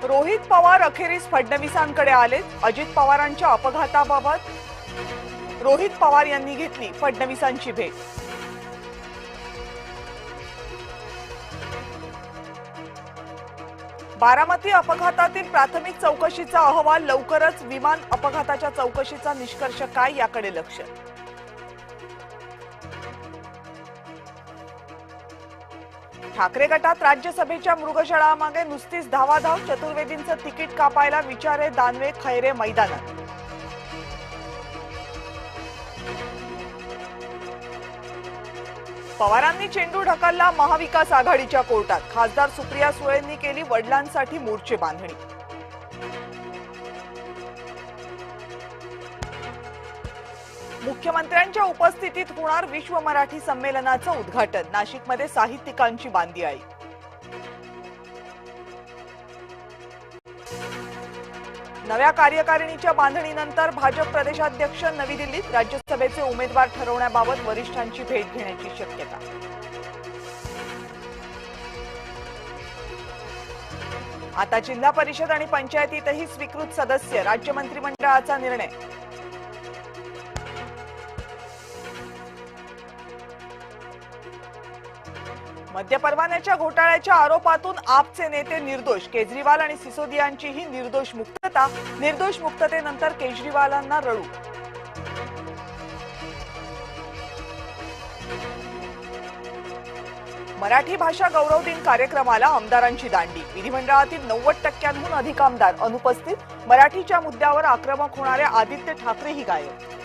रोहित पवार अखेरीस फडणवीसांकडे आले। अजित पवारांच्या अपघाताबाबत रोहित पवार यांनी घेतली फडणवीसांची भेट। बारामती अपघातातील प्राथमिक चौकशीचा अहवाल लवकरच, विमान अपघाताच्या चौकशीचा निष्कर्ष काय याकडे लक्ष। ठाकरे गटात राज्यसभेच्या मृगजळामागे नुसतीच धावाधाव, चतुर्वेदींचं तिकीट कापायला विचारे दानवे खैरे मैदानात। पवारांनी चेंडू ढकलला महाविकास आघाडीच्या कोर्टात। खासदार सुप्रिया सुळेंनी केली वडिलांसाठी मोर्चे बांधणी। मुख्यमंत्र्यांच्या उपस्थितीत होणार विश्व मराठी संमेलनाचं उद्घाटन। नाशिकमध्ये साहित्यिकांची बांदियाळी। नव्या कार्यकारिणीच्या बांधणीनंतर भाजप प्रदेशाध्यक्ष नवी दिल्लीत। राज्यसभेचे उमेदवार ठरवण्याबाबत वरिष्ठांची भेट घेण्याची शक्यता। आता जिल्हा परिषद आणि पंचायतीतही स्वीकृत सदस्य, राज्य मंत्रिमंडळाचा निर्णय। मद्य परवान्याच्या घोटाळ्याच्या आरोपातून आपचे नेते निर्दोष। केजरीवाल आणि सिसोदियांचीही निर्दोष मुक्तता। निर्दोष मुक्ततेनंतर केजरीवालांना रडू। मराठी भाषा गौरव दिन कार्यक्रमाला आमदारांची दांडी। विधिमंडळातील 90% अधिक आमदार अनुपस्थित। मराठीच्या मुद्द्यावर आक्रमक होणारे आदित्य ठाकरेही गायब।